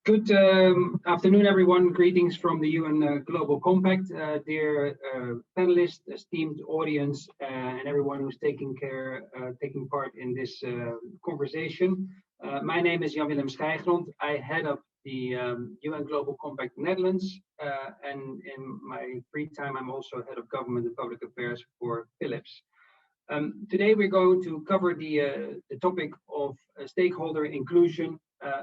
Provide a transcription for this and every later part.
Good afternoon, everyone. Greetings from the UN Global Compact, dear panelists, esteemed audience, and everyone who's taking part in this conversation. My name is Jan-Willem Schijgrond. I head up the UN Global Compact Netherlands, and in my free time, I'm also head of government and public affairs for Philips. Today, we're going to cover the topic of stakeholder inclusion,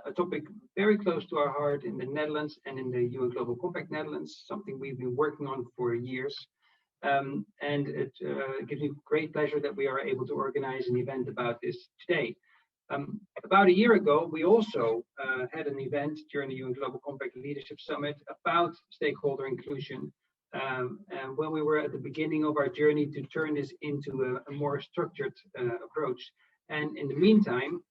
a topic very close to our heart in the Netherlands and in the UN Global Compact Netherlands, something we've been working on for years. And it gives me great pleasure that we are able to organize an event about this today. About a year ago, we also had an event during the UN Global Compact Leadership Summit about stakeholder inclusion. And when we were at the beginning of our journey to turn this into a more structured approach. And in the meantime,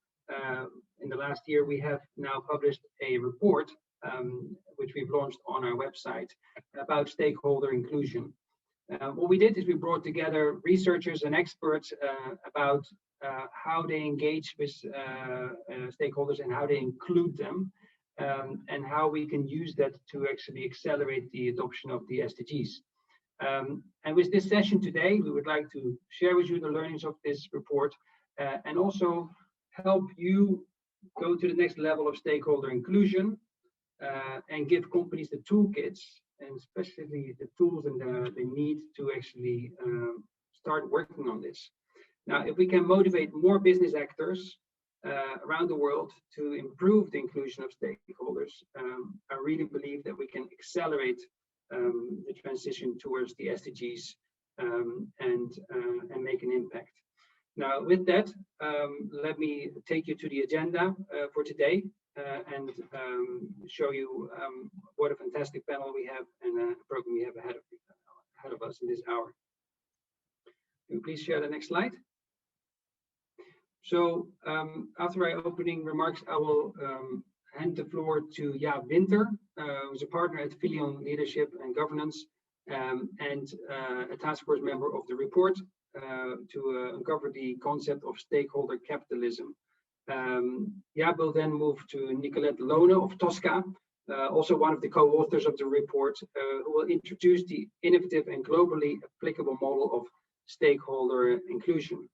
in the last year, we have now published a report, which we've launched on our website, about stakeholder inclusion. What we did is we brought together researchers and experts about how they engage with stakeholders and how they include them. And how we can use that to actually accelerate the adoption of the SDGs. And with this session today, we would like to share with you the learnings of this report and also help you go to the next level of stakeholder inclusion and give companies the toolkits and especially the tools and the need to actually start working on this. Now, if we can motivate more business actors around the world to improve the inclusion of stakeholders, I really believe that we can accelerate the transition towards the SDGs and make an impact. Now, with that, let me take you to the agenda for today and show you what a fantastic panel we have and a program we have ahead of us in this hour. Can you please share the next slide? So after my opening remarks, I will hand the floor to Jaap Winter, who's a partner at Filion Leadership and Governance and a task force member of the report to uncover the concept of stakeholder capitalism. Jaap will then move to Nicolette Lone of Tosca, also one of the co-authors of the report, who will introduce the innovative and globally applicable model of stakeholder inclusion.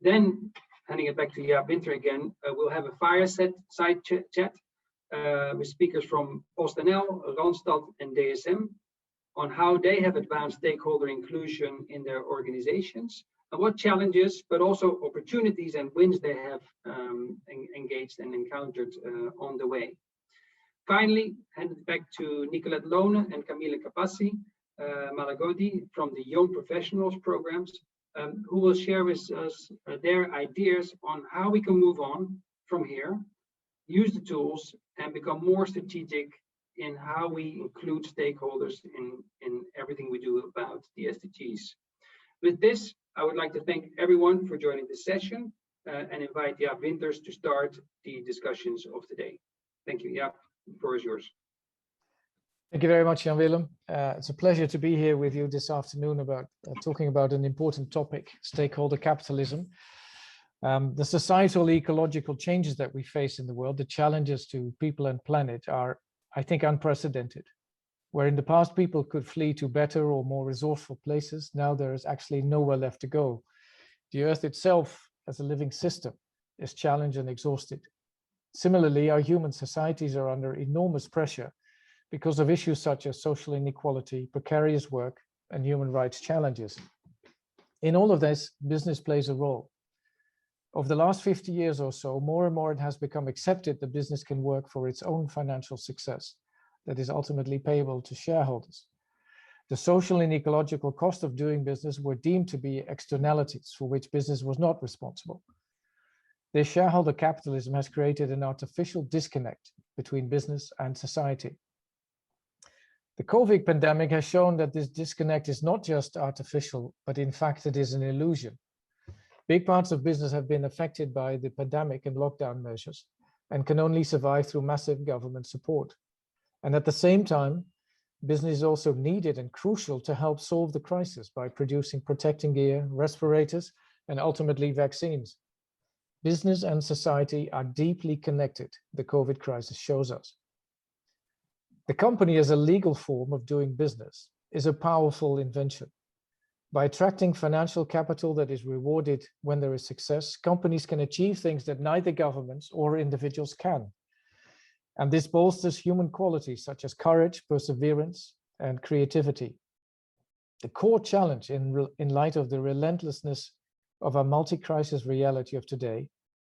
Then, handing it back to Jaap Winter again, we'll have a fireside chat with speakers from PostNL, Ronstadt, and DSM on how they have advanced stakeholder inclusion in their organizations and what challenges, but also opportunities and wins they have engaged and encountered on the way. Finally, hand it back to Nicolette Lone and Camille Capassi Malagodi from the Young Professionals programs, who will share with us their ideas on how we can move on from here, use the tools, and become more strategic in how we include stakeholders in everything we do about the SDGs. With this, I would like to thank everyone for joining this session and invite Jaap Winters to start the discussions of today. Thank you, Jaap. The floor is yours. Thank you very much, Jan-Willem. It's a pleasure to be here with you this afternoon about talking about an important topic, stakeholder capitalism. The societal ecological changes that we face in the world, the challenges to people and planet are, I think, unprecedented. Where in the past people could flee to better or more resourceful places, now there is actually nowhere left to go. The Earth itself, as a living system, is challenged and exhausted. Similarly, our human societies are under enormous pressure because of issues such as social inequality, precarious work, and human rights challenges. In all of this, business plays a role. Over the last 50 years or so, more and more it has become accepted that business can work for its own financial success that is ultimately payable to shareholders. The social and ecological cost of doing business were deemed to be externalities for which business was not responsible. This shareholder capitalism has created an artificial disconnect between business and society. The COVID pandemic has shown that this disconnect is not just artificial, but in fact it is an illusion. Big parts of business have been affected by the pandemic and lockdown measures and can only survive through massive government support. And at the same time, business is also needed and crucial to help solve the crisis by producing protecting gear, respirators, and ultimately vaccines. Business and society are deeply connected, the COVID crisis shows us. The company as a legal form of doing business is a powerful invention. By attracting financial capital that is rewarded when there is success, companies can achieve things that neither governments or individuals can. And this bolsters human qualities such as courage, perseverance, and creativity. The core challenge in light of the relentlessness of our multi-crisis reality of today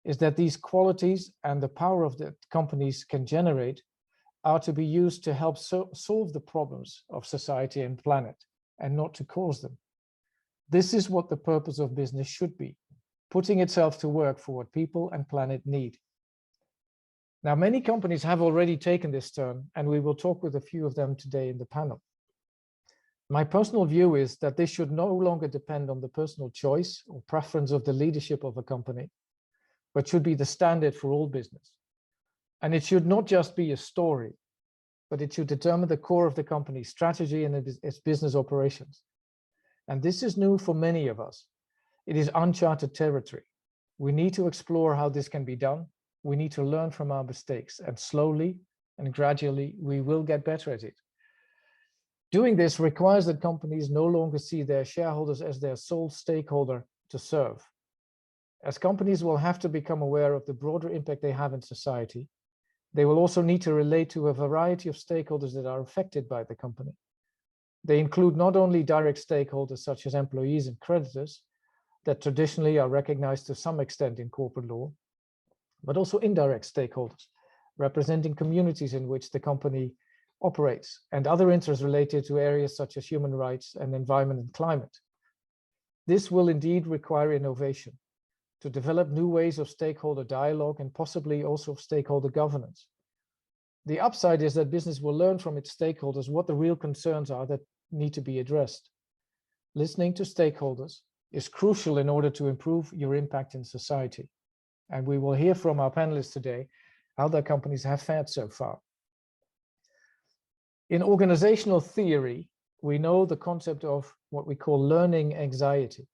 is that these qualities and the power of that companies can generate are to be used to help solve the problems of society and planet, and not to cause them. This is what the purpose of business should be, putting itself to work for what people and planet need. Now, many companies have already taken this turn, and we will talk with a few of them today in the panel. My personal view is that this should no longer depend on the personal choice or preference of the leadership of a company, but should be the standard for all business. And it should not just be a story, but it should determine the core of the company's strategy and its business operations. And this is new for many of us. It is uncharted territory. We need to explore how this can be done. We need to learn from our mistakes, and slowly and gradually we will get better at it. Doing this requires that companies no longer see their shareholders as their sole stakeholder to serve. As companies will have to become aware of the broader impact they have in society, they will also need to relate to a variety of stakeholders that are affected by the company. They include not only direct stakeholders such as employees and creditors that traditionally are recognized to some extent in corporate law, but also indirect stakeholders representing communities in which the company operates and other interests related to areas such as human rights and environment and climate. This will indeed require innovation to develop new ways of stakeholder dialogue and possibly also of stakeholder governance. The upside is that business will learn from its stakeholders what the real concerns are that need to be addressed. Listening to stakeholders is crucial in order to improve your impact in society. And we will hear from our panelists today how their companies have fared so far. In organizational theory, we know the concept of what we call learning anxiety.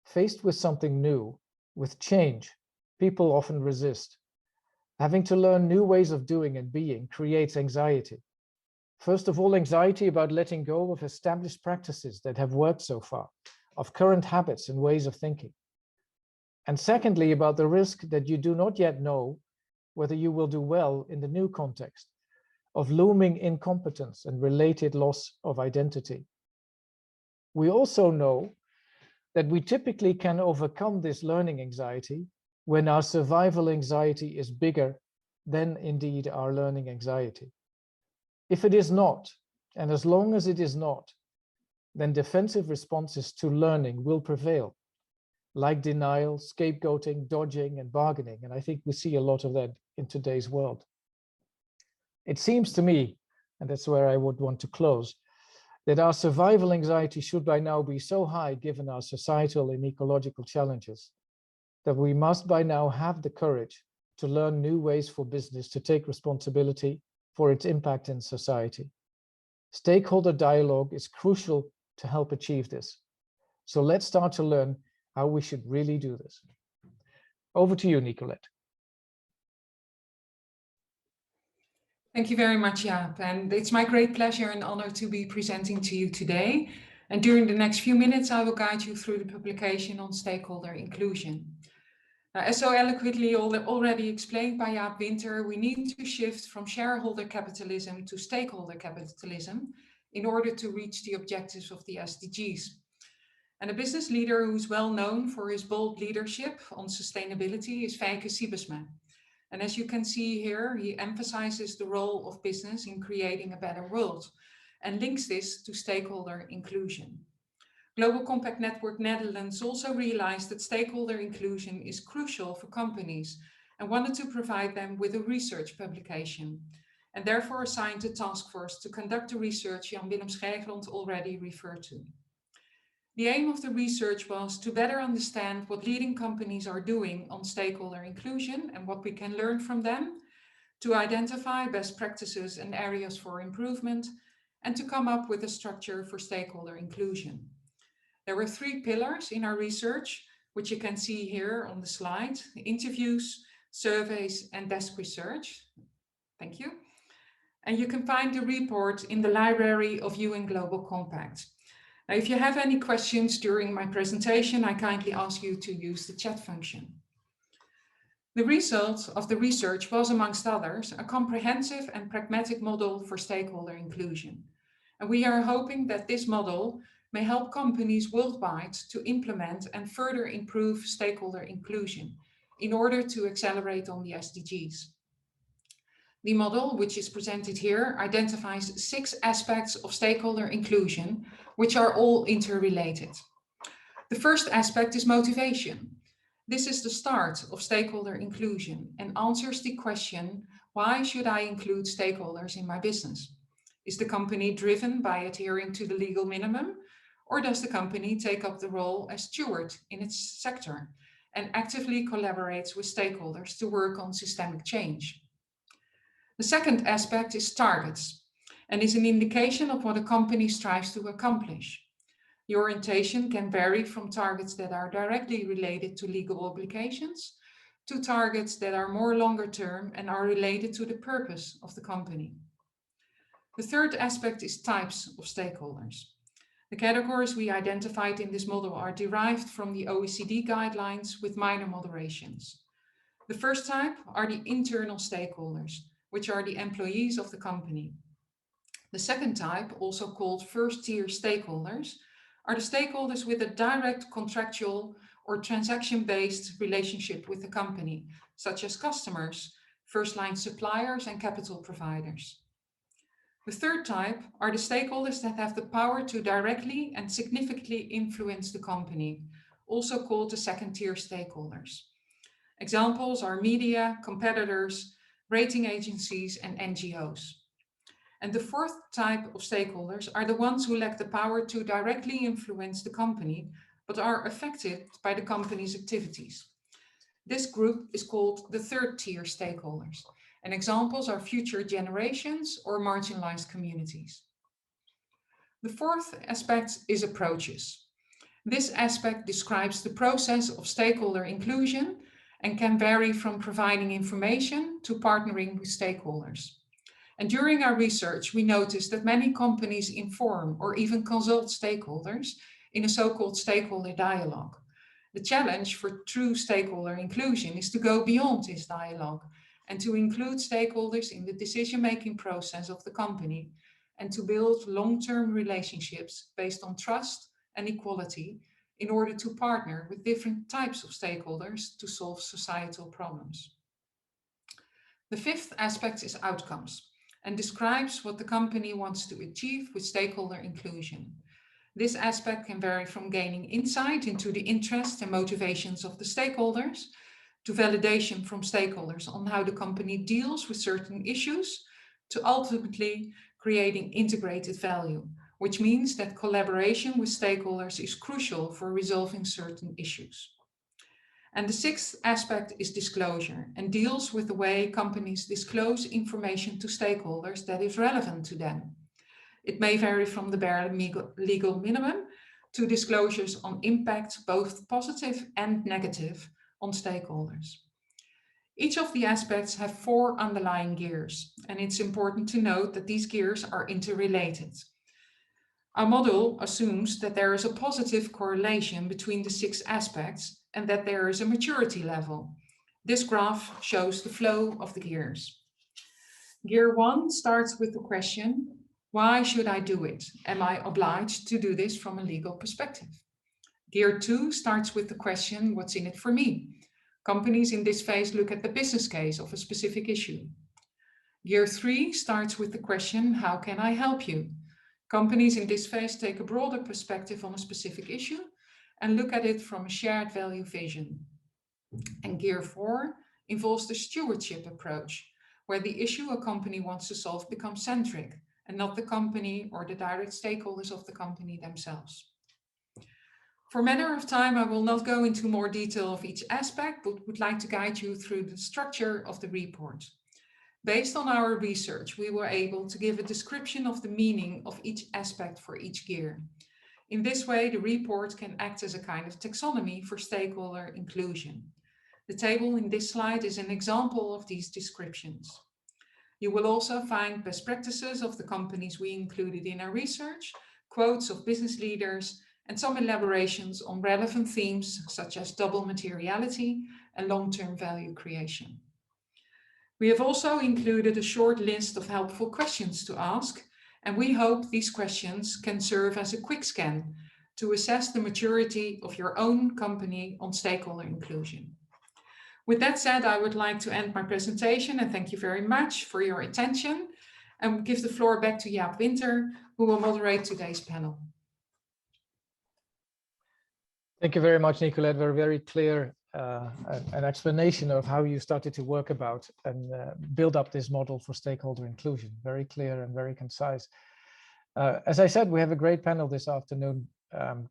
Faced with something new, with change, people often resist. Having to learn new ways of doing and being creates anxiety. First of all, anxiety about letting go of established practices that have worked so far, of current habits and ways of thinking. And secondly, about the risk that you do not yet know whether you will do well in the new context, of looming incompetence and related loss of identity. We also know that we typically can overcome this learning anxiety when our survival anxiety is bigger than indeed our learning anxiety. If it is not, and as long as it is not, then defensive responses to learning will prevail, like denial, scapegoating, dodging, and bargaining. And I think we see a lot of that in today's world. It seems to me, and that's where I would want to close, that our survival anxiety should by now be so high given our societal and ecological challenges that we must by now have the courage to learn new ways for business to take responsibility for its impact in society. Stakeholder dialogue is crucial to help achieve this. So let's start to learn how we should really do this. Over to you, Nicolette. Thank you very much, Jaap. And it's my great pleasure and honor to be presenting to you today. And during the next few minutes, I will guide you through the publication on stakeholder inclusion. Now, as so eloquently already explained by Jaap Winter, we need to shift from shareholder capitalism to stakeholder capitalism in order to reach the objectives of the SDGs. And a business leader who's well known for his bold leadership on sustainability is Feike Sijbesma. And as you can see here, he emphasizes the role of business in creating a better world and links this to stakeholder inclusion. Global Compact Network Netherlands also realized that stakeholder inclusion is crucial for companies and wanted to provide them with a research publication, and therefore assigned a task force to conduct the research Jan-Willem Schrijfland already referred to. The aim of the research was to better understand what leading companies are doing on stakeholder inclusion and what we can learn from them, to identify best practices and areas for improvement, and to come up with a structure for stakeholder inclusion. There were 3 pillars in our research, which you can see here on the slide: interviews, surveys, and desk research. Thank you. And you can find the report in the library of UN Global Compact. Now, if you have any questions during my presentation, I kindly ask you to use the chat function. The result of the research was, amongst others, a comprehensive and pragmatic model for stakeholder inclusion. And we are hoping that this model may help companies worldwide to implement and further improve stakeholder inclusion in order to accelerate on the SDGs. The model, which is presented here, identifies 6 aspects of stakeholder inclusion, which are all interrelated. The first aspect is motivation. This is the start of stakeholder inclusion and answers the question, why should I include stakeholders in my business? Is the company driven by adhering to the legal minimum, or does the company take up the role as steward in its sector and actively collaborates with stakeholders to work on systemic change? The second aspect is targets and is an indication of what a company strives to accomplish. The orientation can vary from targets that are directly related to legal obligations to targets that are more longer term and are related to the purpose of the company. The third aspect is types of stakeholders. The categories we identified in this model are derived from the OECD guidelines with minor moderations. The first type are the internal stakeholders, which are the employees of the company. The second type, also called first-tier stakeholders, are the stakeholders with a direct contractual or transaction-based relationship with the company, such as customers, first-line suppliers, and capital providers. The third type are the stakeholders that have the power to directly and significantly influence the company, also called the second-tier stakeholders. Examples are media, competitors, rating agencies, and NGOs. And the fourth type of stakeholders are the ones who lack the power to directly influence the company, but are affected by the company's activities. This group is called the third-tier stakeholders, and examples are future generations or marginalized communities. The fourth aspect is approaches. This aspect describes the process of stakeholder inclusion and can vary from providing information to partnering with stakeholders. And during our research, we noticed that many companies inform or even consult stakeholders in a so-called stakeholder dialogue. The challenge for true stakeholder inclusion is to go beyond this dialogue and to include stakeholders in the decision-making process of the company and to build long-term relationships based on trust and equality in order to partner with different types of stakeholders to solve societal problems. The fifth aspect is outcomes and describes what the company wants to achieve with stakeholder inclusion. This aspect can vary from gaining insight into the interests and motivations of the stakeholders to validation from stakeholders on how the company deals with certain issues to ultimately creating integrated value, which means that collaboration with stakeholders is crucial for resolving certain issues. And the sixth aspect is disclosure and deals with the way companies disclose information to stakeholders that is relevant to them. It may vary from the bare legal minimum to disclosures on impact, both positive and negative, on stakeholders. Each of the aspects have 4 underlying gears, and it's important to note that these gears are interrelated. Our model assumes that there is a positive correlation between the 6 aspects and that there is a maturity level. This graph shows the flow of the gears. Gear 1 starts with the question, why should I do it? Am I obliged to do this from a legal perspective? Gear 2 starts with the question, what's in it for me? Companies in this phase look at the business case of a specific issue. Gear 3 starts with the question, how can I help you? Companies in this phase take a broader perspective on a specific issue and look at it from a shared value vision. And Gear 4 involves the stewardship approach, where the issue a company wants to solve becomes centric and not the company or the direct stakeholders of the company themselves. For matter of time, I will not go into more detail of each aspect, but would like to guide you through the structure of the report. Based on our research, we were able to give a description of the meaning of each aspect for each gear. In this way, the report can act as a kind of taxonomy for stakeholder inclusion. The table in this slide is an example of these descriptions. You will also find best practices of the companies we included in our research, quotes of business leaders, and some elaborations on relevant themes such as double materiality and long-term value creation. We have also included a short list of helpful questions to ask, and we hope these questions can serve as a quick scan to assess the maturity of your own company on stakeholder inclusion. With that said, I would like to end my presentation and thank you very much for your attention and give the floor back to Jaap Winter, who will moderate today's panel. Thank you very much, Nicolette. Very clear an explanation of how you started to work about and build up this model for stakeholder inclusion. Very clear and very concise. As I said, we have a great panel this afternoon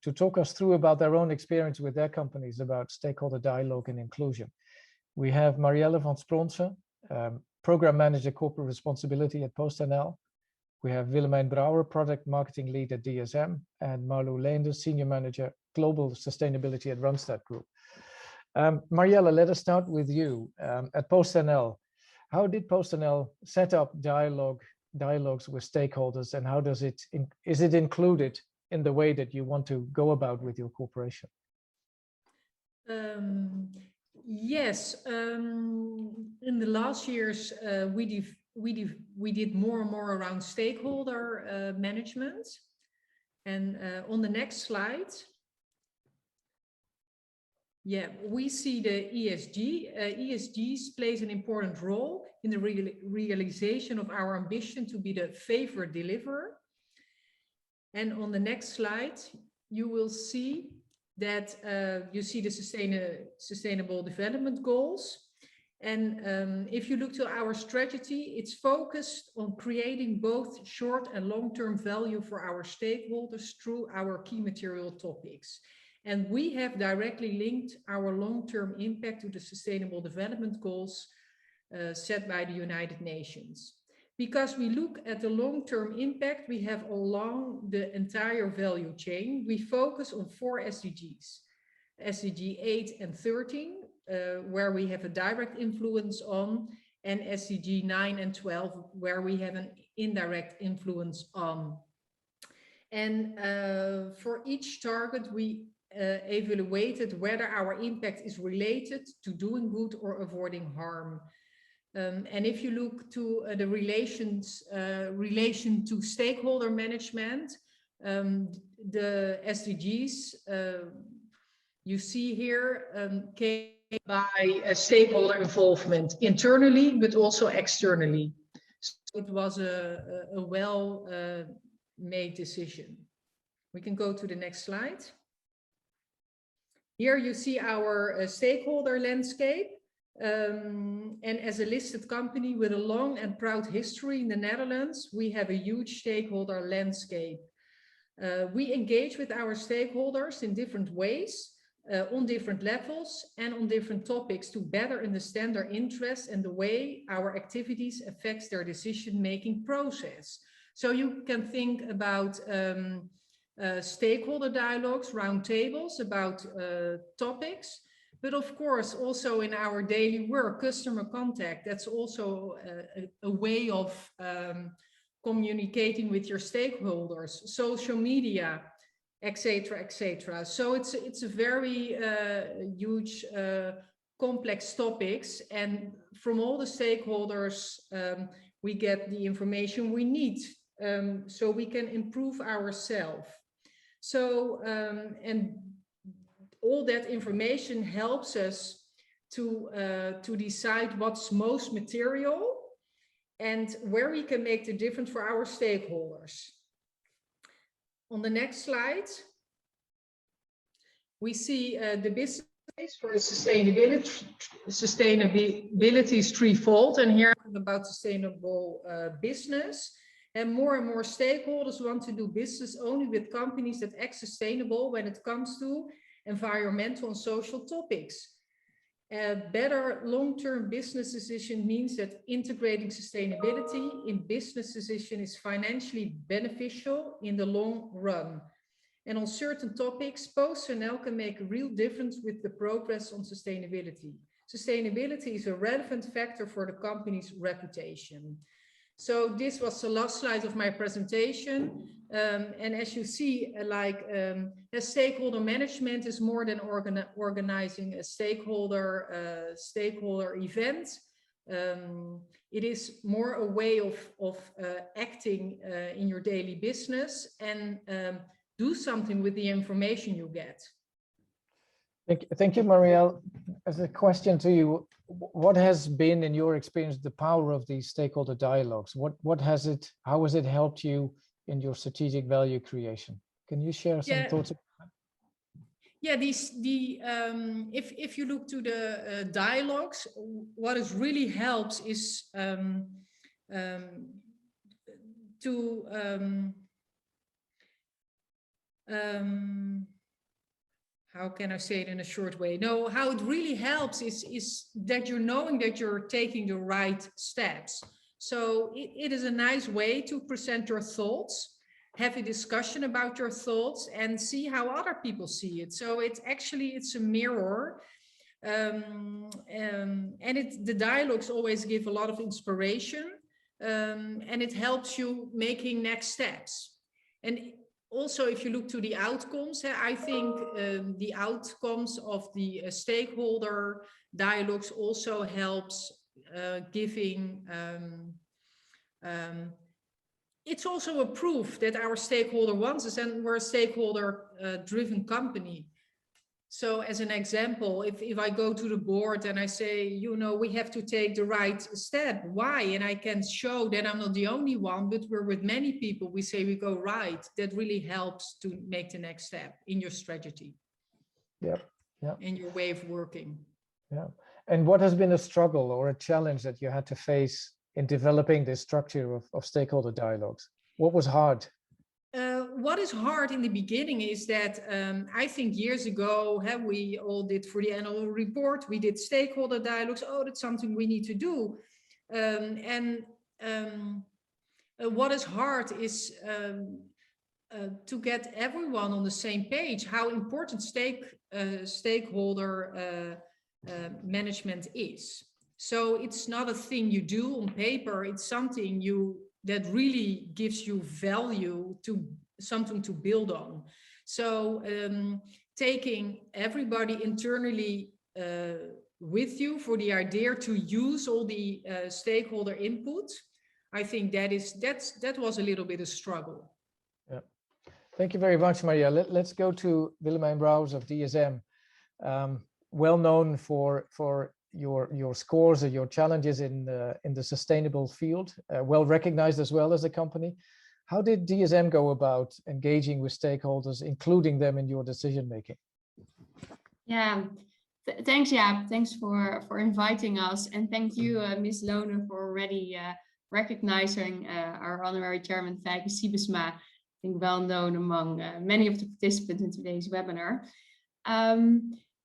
to talk us through about their own experience with their companies about stakeholder dialogue and inclusion. We have Marielle van Spronsen, Program Manager Corporate Responsibility at PostNL. We have Willemijn Brouwer, Product Marketing Lead at DSM, and Marlo Leende, Senior Manager Global Sustainability at Ronstadt Group. Marielle, let us start with you. At PostNL, how did PostNL set up dialogues with stakeholders, and how does is it included in the way that you want to go about with your corporation? Yes, in the last years, we did more and more around stakeholder management. And on the next slide, yeah, we see the ESG. ESG plays an important role in the realization of our ambition to be the favored deliverer. And on the next slide, you will see that you see the sustainable development goals. And if you look to our strategy, it's focused on creating both short and long-term value for our stakeholders through our key material topics. And we have directly linked our long-term impact to the sustainable development goals set by the United Nations. Because we look at the long-term impact we have along the entire value chain, we focus on 4 SDGs, SDG 8 and 13, where we have a direct influence on, and SDG 9 and 12, where we have an indirect influence on. And for each target, we evaluated whether our impact is related to doing good or avoiding harm. And if you look to the relation to stakeholder management, the SDGs you see here came by stakeholder involvement internally, but also externally. So it was a well-made decision. We can go to the next slide. Here you see our stakeholder landscape. And as a listed company with a long and proud history in the Netherlands, we have a huge stakeholder landscape. We engage with our stakeholders in different ways, on different levels and on different topics to better understand their interests and the way our activities affects their decision-making process. So you can think about stakeholder dialogues, roundtables about topics. But of course, also in our daily work, customer contact, that's also a way of communicating with your stakeholders, social media, etc., etc. So it's a very huge, complex topics. And from all the stakeholders, we get the information we need so we can improve ourselves. So, and all that information helps us to decide what's most material and where we can make the difference for our stakeholders. On the next slide, we see the business case for the sustainability is threefold, and here about sustainable business. And more stakeholders want to do business only with companies that act sustainable when it comes to environmental and social topics. A better long-term business decision means that integrating sustainability in business decision is financially beneficial in the long run. And on certain topics, PostNL can make a real difference with the progress on sustainability. Sustainability is a relevant factor for the company's reputation. So this was the last slide of my presentation. And as you see, a stakeholder management is more than organizing a stakeholder event. It is more a way of acting in your daily business and do something with the information you get. Thank you, Marielle. As a question to you, what has been, in your experience, the power of these stakeholder dialogues? How has it helped you in your strategic value creation? Can you share some thoughts? Yeah, if you look to the dialogues, what is really helps is how can I say it in a short way? No, how it really helps is that you're knowing that you're taking the right steps. So it is a nice way to present your thoughts, have a discussion about your thoughts, and see how other people see it. So it's a mirror. The dialogues always give a lot of inspiration, and it helps you making next steps. And also, if you look to the outcomes, I think the outcomes of the stakeholder dialogues also helps giving. It's also a proof that our stakeholder wants us, and we're a stakeholder-driven company. So as an example, if I go to the board and I say, we have to take the right step, why? And I can show that I'm not the only one, but we're with many people, we say we go right. That really helps to make the next step in your strategy. Yeah. In your way of working. Yeah. And what has been a struggle or a challenge that you had to face in developing this structure of stakeholder dialogues? What was hard? What is hard in the beginning is that I think years ago, we all did for the annual report, we did stakeholder dialogues. Oh, that's something we need to do. What is hard is to get everyone on the same page, how important stakeholder management is. So it's not a thing you do on paper, it's something that really gives you value, to something to build on. So taking everybody internally with you for the idea to use all the stakeholder input, I think that was a little bit of struggle. Yeah, thank you very much, Maria. Let's go to Willemijn Brouwers of DSM, well known for your scores or your challenges in the sustainable field, well recognized as well as a company. How did DSM go about engaging with stakeholders, including them in your decision making? Yeah, thanks, Jaap. Thanks for inviting us, and thank you, Ms. Lone, for already recognizing our honorary chairman, Fijke Siebesma, I think well known among many of the participants in today's webinar.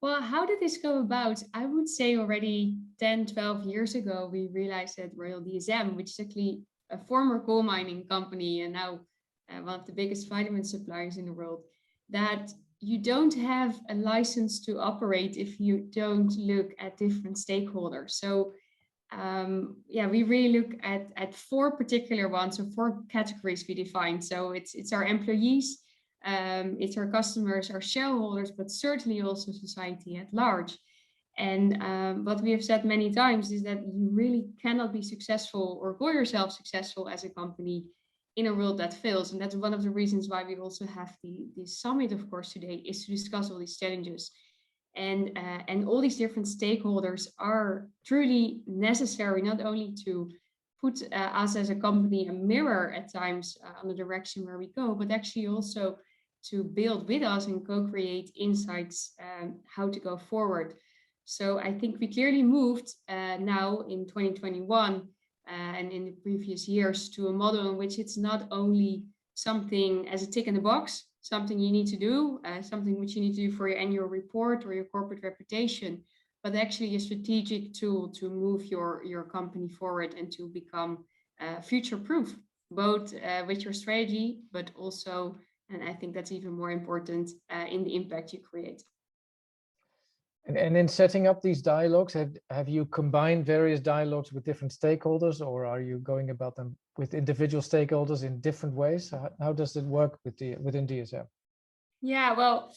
Well, how did this go about? I would say already 10, 12 years ago, we realized that Royal DSM, which is actually a former coal mining company and now one of the biggest vitamin suppliers in the world, that you don't have a license to operate if you don't look at different stakeholders. So we really look at four particular ones, or four categories we define. So it's our employees, it's our customers, our shareholders, but certainly also society at large. And what we have said many times is that you really cannot be successful or call yourself successful as a company in a world that fails. And that's one of the reasons why we also have the summit, of course, today, is to discuss all these challenges. And all these different stakeholders are truly necessary, not only to put us as a company a mirror at times on the direction where we go, but actually also to build with us and co-create insights how to go forward. So I think we clearly moved now in 2021 and in the previous years to a model in which it's not only something as a tick in the box, something you need to do, something which you need to do for your annual report or your corporate reputation, but actually a strategic tool to move your company forward and to become future-proof, both with your strategy, but also, and I think that's even more important, in the impact you create. And in setting up these dialogues, have you combined various dialogues with different stakeholders, or are you going about them with individual stakeholders in different ways? How does it work within DSM? Yeah, well,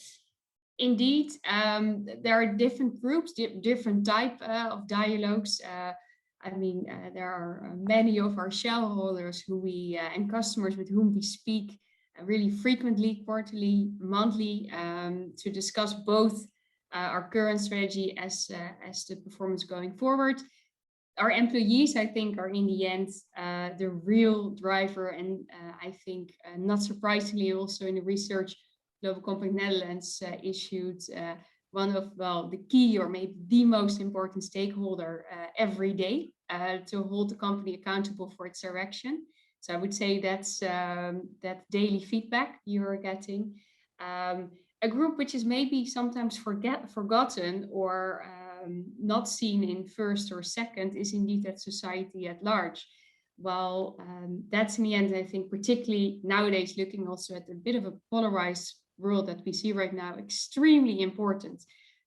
indeed, there are different groups, different type of dialogues. There are many of our shareholders who we and customers with whom we speak really frequently, quarterly, monthly, to discuss both our current strategy as the performance going forward. Our employees, I think, are in the end the real driver, and I think not surprisingly also in the research, Global Compact Netherlands issued one of, well, the key or maybe the most important stakeholder every day to hold the company accountable for its direction. So I would say that's that daily feedback you're getting. A group which is maybe sometimes forgotten or not seen in first or second is indeed that society at large. Well, that's in the end, I think, particularly nowadays, looking also at a bit of a polarized world that we see right now, extremely important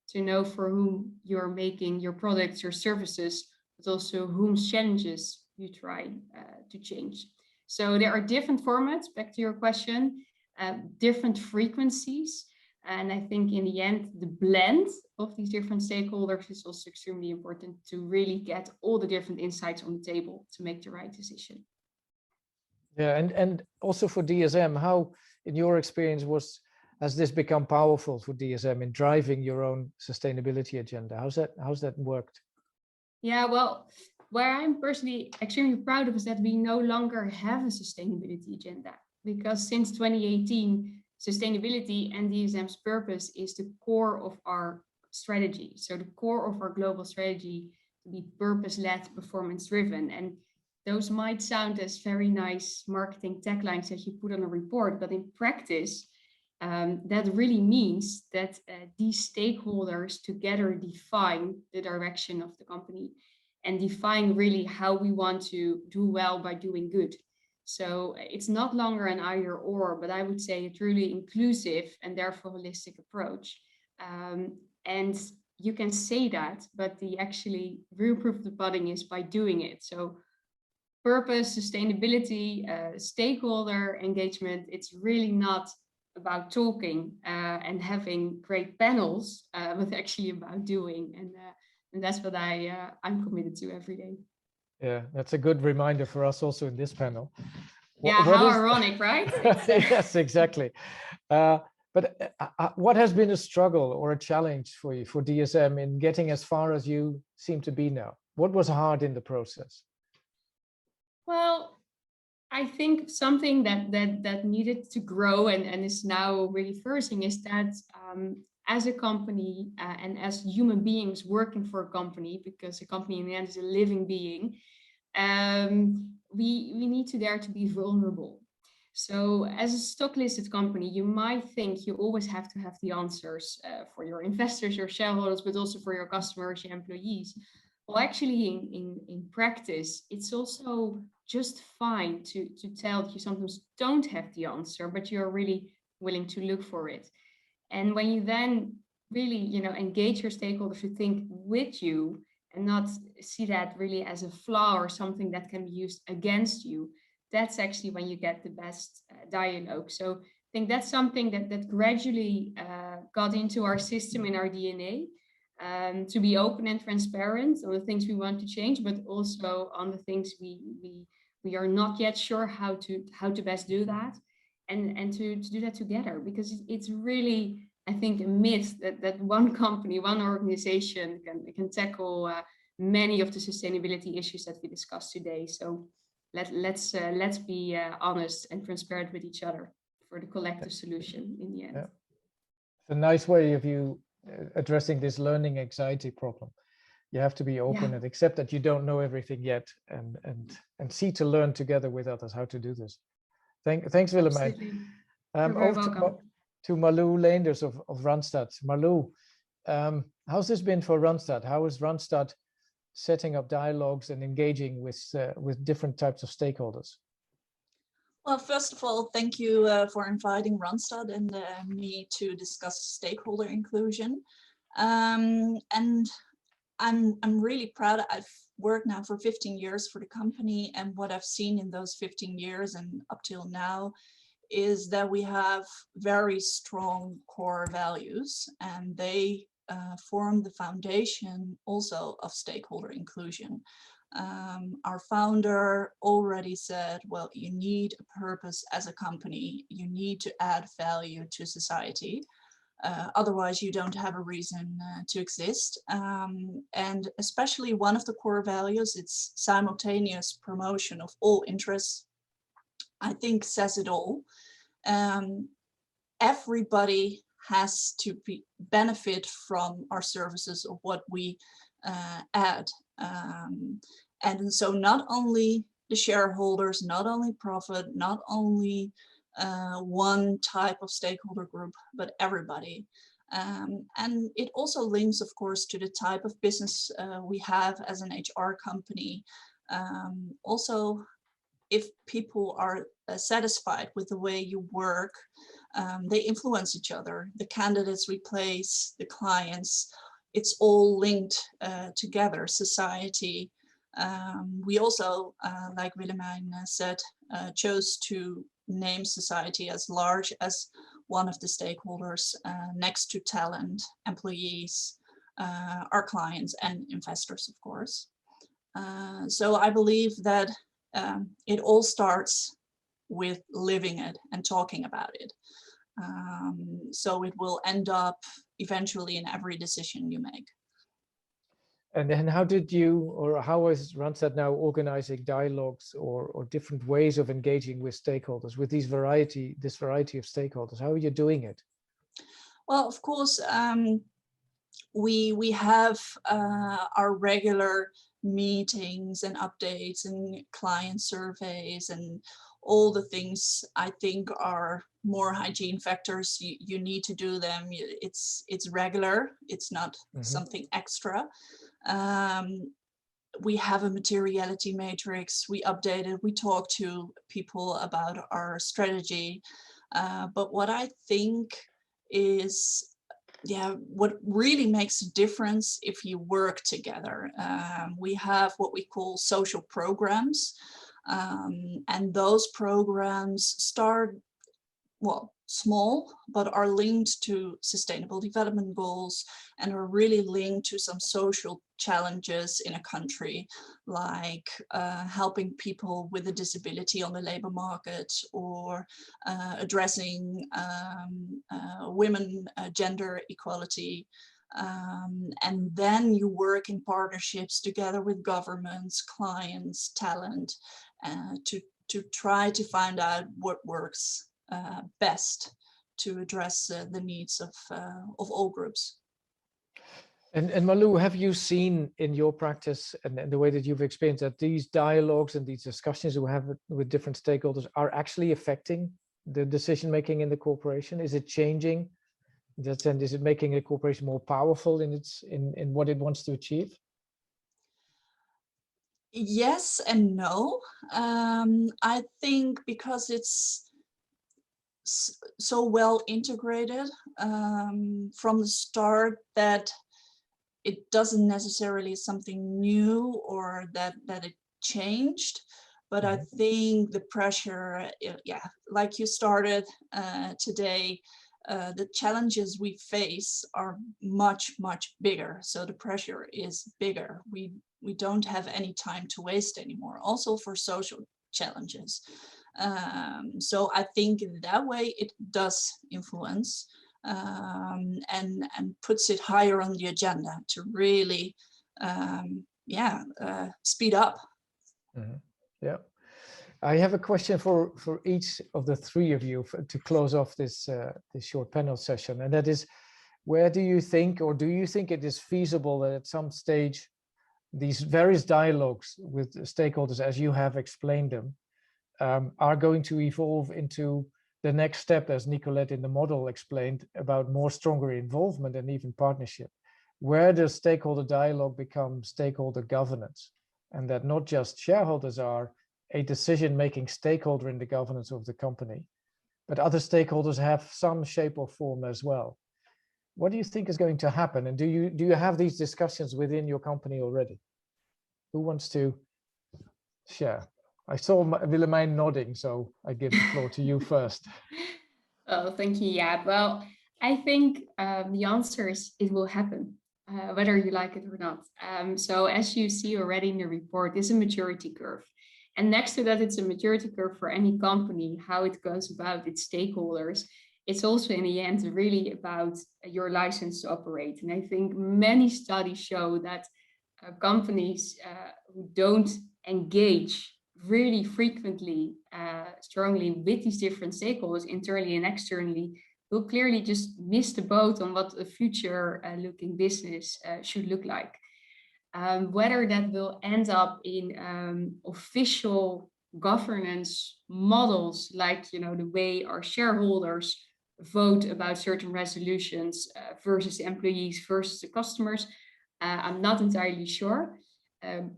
to know for whom you're making your products, your services, but also whose challenges you try to change. So there are different formats, back to your question, different frequencies. And I think in the end, the blend of these different stakeholders is also extremely important to really get all the different insights on the table to make the right decision. Yeah, and also for DSM, how, in your experience, has this become powerful for DSM in driving your own sustainability agenda? How's that worked? Yeah, well, where I'm personally extremely proud of is that we no longer have a sustainability agenda, because since 2018, sustainability and DSM's purpose is the core of our strategy. So the core of our global strategy to be purpose-led, performance-driven. And those might sound as very nice marketing taglines that you put on a report, but in practice, that really means that these stakeholders together define the direction of the company and define really how we want to do well by doing good. So it's not longer an either or, but I would say a truly inclusive and therefore holistic approach. And you can say that, but the actually real proof of the pudding is by doing it. So purpose, sustainability, stakeholder engagement, it's really not about talking and having great panels, but actually about doing. And that's what I'm committed to every day. Yeah, that's a good reminder for us also in this panel. Yeah, how ironic, right? Yes, exactly. But what has been a struggle or a challenge for you, for DSM, in getting as far as you seem to be now? What was hard in the process? Well, I think something that needed to grow and is now really flourishing is that as a company and as human beings working for a company, because a company in the end is a living being, we need to dare to be vulnerable. So as a stock listed company, you might think you always have to have the answers for your investors, your shareholders, but also for your customers, your employees. Well, actually, in practice, it's also just fine to tell that you sometimes don't have the answer, but you're really willing to look for it. And when you then really, engage your stakeholders to think with you and not see that really as a flaw or something that can be used against you, that's actually when you get the best dialogue. So I think that's something that gradually got into our system, in our DNA, to be open and transparent on the things we want to change, but also on the things we are not yet sure how to best do that, and to do that together, because it's really, I think, a myth that one company, one organization can tackle many of the sustainability issues that we discussed today. So let's be honest and transparent with each other for the collective solution in the end. Yeah. It's a nice way of you addressing this learning anxiety problem. You have to be open and accept that you don't know everything yet, and see to learn together with others how to do this. Thanks, Willemijn. You're very welcome. To Marlou Leenders of Ronstadt. Marlou, how's this been for Ronstadt? How is Ronstadt setting up dialogues and engaging with different types of stakeholders? Well, first of all, thank you for inviting Ronstadt and me to discuss stakeholder inclusion. And I'm really proud. I've worked now for 15 years for the company, and what I've seen in those 15 years and up till now is that we have very strong core values, and they form the foundation also of stakeholder inclusion. Our founder already said, well, you need a purpose as a company, you need to add value to society. Otherwise, you don't have a reason to exist. And especially one of the core values, it's simultaneous promotion of all interests, I think says it all. Everybody has to benefit from our services of what we add. And so not only the shareholders, not only profit, not only one type of stakeholder group, but everybody. And it also links, of course, to the type of business we have as an HR company. Also, if people are satisfied with the way you work, they influence each other. The candidates we place, the clients, it's all linked together, society. We also, like Willemijn said, chose to name society as large as one of the stakeholders next to talent, employees, our clients and investors, of course. So I believe that it all starts with living it and talking about it. So it will end up eventually in every decision you make. And then how did you, or how is Ronstadt now organizing dialogues or different ways of engaging with stakeholders, with this variety of stakeholders? How are you doing it? Well, of course, we have our regular meetings and updates and client surveys and all the things I think are more hygiene factors. You need to do them. It's regular. It's not something extra. We have a materiality matrix. We update it. We talk to people about our strategy. But what I think is, what really makes a difference if you work together. We have what we call social programs. And those programs start, well, small, but are linked to sustainable development goals and are really linked to some social challenges in a country, like helping people with a disability on the labor market, or addressing women gender equality. And then you work in partnerships together with governments, clients, talent, to try to find out what works best to address the needs of all groups. And Malou, have you seen in your practice and the way that you've experienced that these dialogues and these discussions you have with different stakeholders are actually affecting the decision making in the corporation? Is it changing? And is it making the corporation more powerful in what it wants to achieve? Yes and no. I think because it's so well integrated from the start that it doesn't necessarily something new or that it changed, but I think the pressure, like you started today, the challenges we face are much bigger, so the pressure is bigger. We don't have any time to waste anymore, also for social challenges. So I think in that way it does influence and puts it higher on the agenda to really speed up. Yeah, I have a question for each of the three of you to close off this short panel session, and that is, where do you think, or do you think it is feasible that at some stage these various dialogues with stakeholders, as you have explained them, are going to evolve into the next step, as Nicolette in the model explained, about more stronger involvement and even partnership? Where does stakeholder dialogue become stakeholder governance, and that not just shareholders are a decision-making stakeholder in the governance of the company, but other stakeholders have some shape or form as well? what do you think is going to happen? And do you have these discussions within your company already? Who wants to share? I saw Willemijn nodding, so I give the floor to you first. Oh, thank you, Jaap. Well, I think the answer is it will happen, whether you like it or not. So as you see already in the report, it's a maturity curve. And next to that, it's a maturity curve for any company, how it goes about its stakeholders. It's also in the end really about your license to operate. And I think many studies show that companies who don't engage really frequently, strongly with these different stakeholders, internally and externally, will clearly just miss the boat on what a future looking business should look like. Whether that will end up in official governance models, like the way our shareholders vote about certain resolutions versus the employees versus the customers, I'm not entirely sure.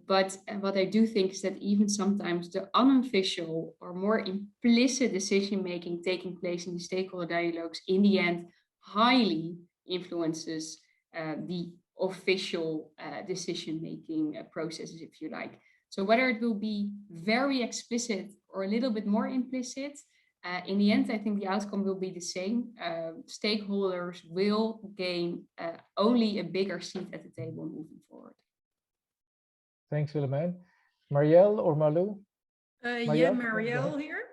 But what I do think is that even sometimes the unofficial or more implicit decision making taking place in the stakeholder dialogues in the end highly influences the official decision making processes, if you like. So whether it will be very explicit or a little bit more implicit, in the end, I think the outcome will be the same. Stakeholders will gain only a bigger seat at the table moving forward. Thanks, Willemijn. Marielle or Marlou? Yeah, Marielle here.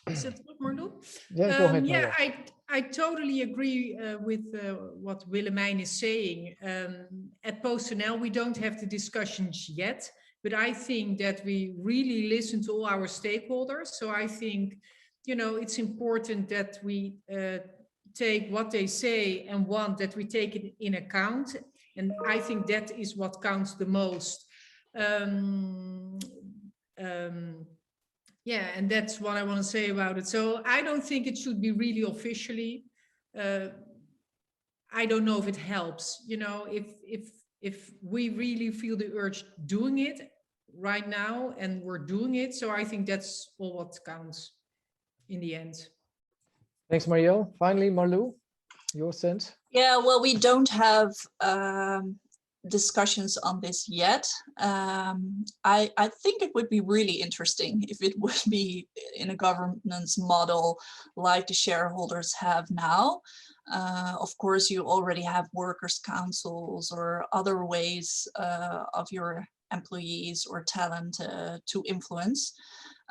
Is it Marlou? Yeah, go ahead, yeah, Marielle. I totally agree with what Willemijn is saying. At PostNL, we don't have the discussions yet, but I think that we really listen to all our stakeholders. So I think, it's important that we take what they say and want that we take it in account. And I think that is what counts the most. Yeah, and that's what I want to say about it. So I don't think it should be really officially. I don't know if it helps. If we really feel the urge doing it right now, and we're doing it, so I think that's all what counts in the end. Thanks, Marielle. Finally, Marlou, your sense? Yeah, well, we don't have discussions on this yet. I think it would be really interesting if it would be in a governance model like the shareholders have now. Of course, you already have workers' councils or other ways of your employees or talent to influence.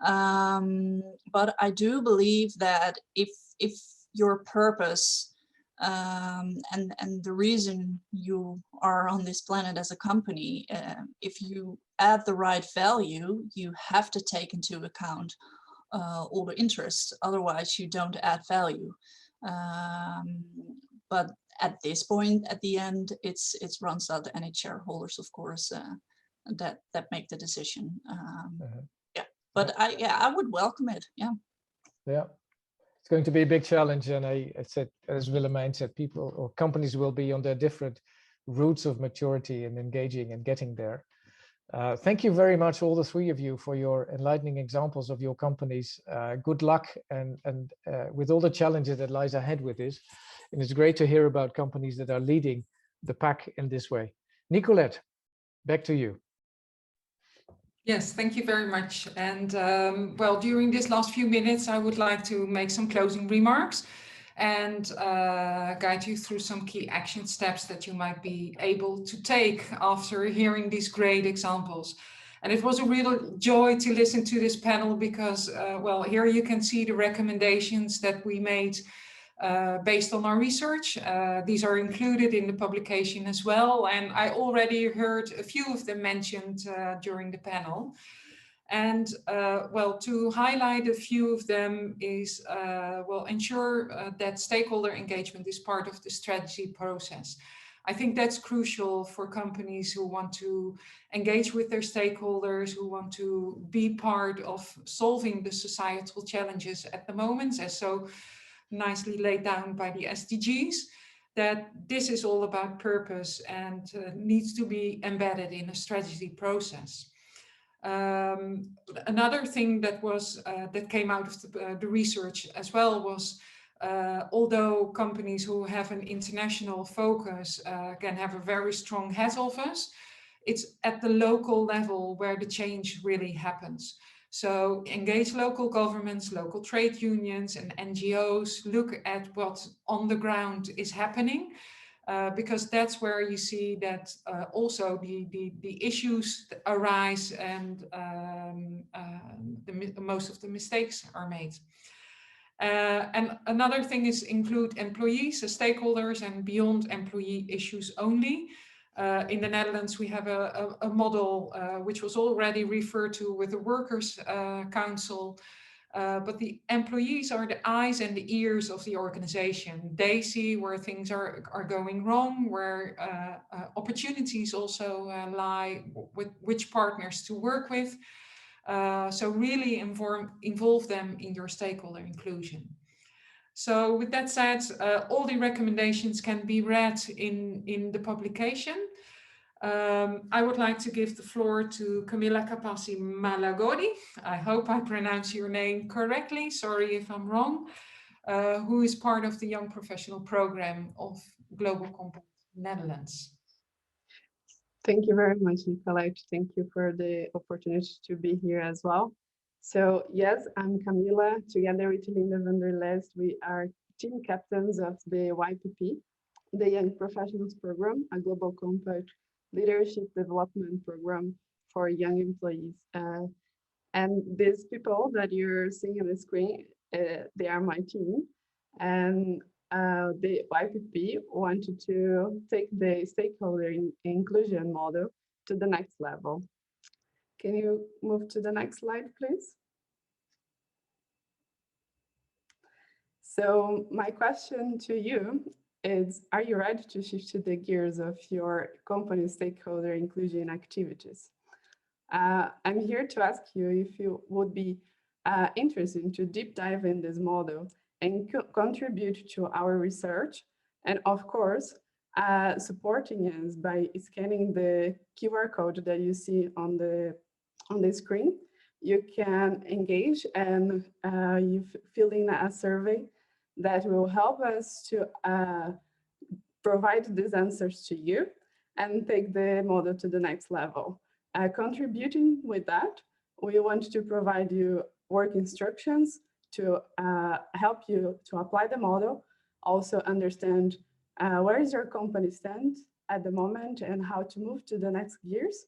But I do believe that if your purpose and the reason you are on this planet as a company, if you add the right value, you have to take into account all the interests. Otherwise, you don't add value. But at this point, at the end, it's Ronstadt and its shareholders, of course, that make the decision. Yeah, but I would welcome it. Yeah. Yeah. It's going to be a big challenge, and I said, as Willemijn said, people or companies will be on their different routes of maturity and engaging and getting there. Thank you very much, all the three of you, for your enlightening examples of your companies. Good luck and with all the challenges that lies ahead with this. And it's great to hear about companies that are leading the pack in this way. Nicolette, back to you. Yes, thank you very much. And well, during this last few minutes, I would like to make some closing remarks and guide you through some key action steps that you might be able to take after hearing these great examples. And it was a real joy to listen to this panel because, well, here you can see the recommendations that we made based on our research. These are included in the publication as well. And I already heard a few of them mentioned during the panel. And well, to highlight a few of them is, well, ensure that stakeholder engagement is part of the strategy process. I think that's crucial for companies who want to engage with their stakeholders, who want to be part of solving the societal challenges at the moment, as so nicely laid down by the SDGs, that this is all about purpose and needs to be embedded in a strategy process. Another thing that was that came out of the research as well was Although companies who have an international focus can have a very strong head office, it's at the local level where the change really happens. So engage local governments, local trade unions and NGOs, look at what on the ground is happening, because that's where you see that also the issues arise and most of the mistakes are made. And another thing is include employees as stakeholders and beyond employee issues only. In the Netherlands, we have a model which was already referred to with the Workers' Council, but the employees are the eyes and the ears of the organization. They see where things are going wrong, where opportunities also lie, with which partners to work with. So really involve them in your stakeholder inclusion. So with that said, all the recommendations can be read in the publication. I would like to give the floor to Camilla Capassi Malagodi. I hope I pronounce your name correctly. Sorry if I'm wrong. Who is part of the Young Professional Program of Global Compact Netherlands. Thank you very much, Nicolette. Thank you for the opportunity to be here as well. So yes, I'm Camila. Together with Linda van der Leest, we are team captains of the YPP, the Young Professionals Program, a global compact leadership development program for young employees. And these people that you're seeing on the screen, they are my team. And the YPP wanted to take the stakeholder inclusion model to the next level. Can you move to the next slide, please? So my question to you is, are you ready to shift to the gears of your company stakeholder inclusion activities? I'm here to ask you if you would be interested to deep dive in this model and contribute to our research, and of course, supporting us by scanning the QR code that you see on the screen. You can engage and you fill in a survey that will help us to provide these answers to you and take the model to the next level. Contributing with that, we want to provide you work instructions to help you to apply the model, also understand where is your company stand at the moment and how to move to the next gears.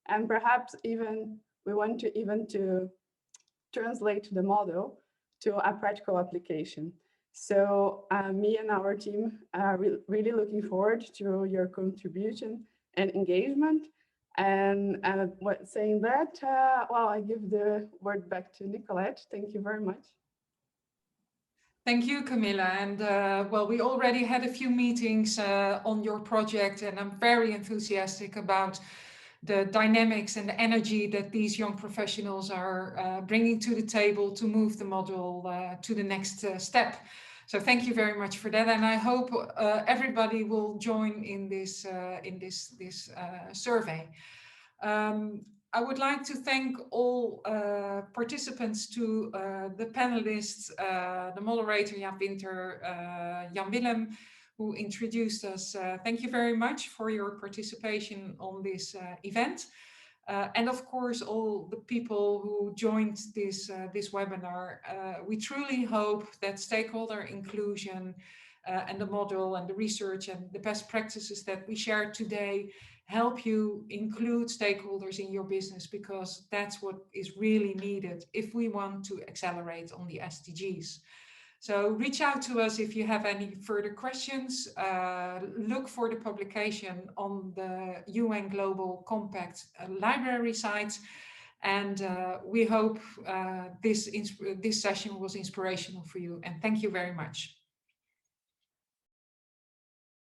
And perhaps even we want to to translate the model to a practical application. So me and our team are really looking forward to your contribution and engagement. And saying that, well, I give the word back to Nicolette. Thank you very much. Thank you, Camilla. And well, we already had a few meetings on your project, and I'm very enthusiastic about the dynamics and the energy that these young professionals are bringing to the table to move the model to the next step. So thank you very much for that, and I hope everybody will join in this survey. I would like to thank all participants, to the panelists, the moderator Jan Winter, Jan Willem, who introduced us. Thank you very much for your participation on this event. And of course, all the people who joined this webinar. We truly hope that stakeholder inclusion and the model and the research and the best practices that we shared today help you include stakeholders in your business, because that's what is really needed if we want to accelerate on the SDGs. So reach out to us if you have any further questions. Look for the publication on the UN Global Compact library site. And we hope this session was inspirational for you. And thank you very much.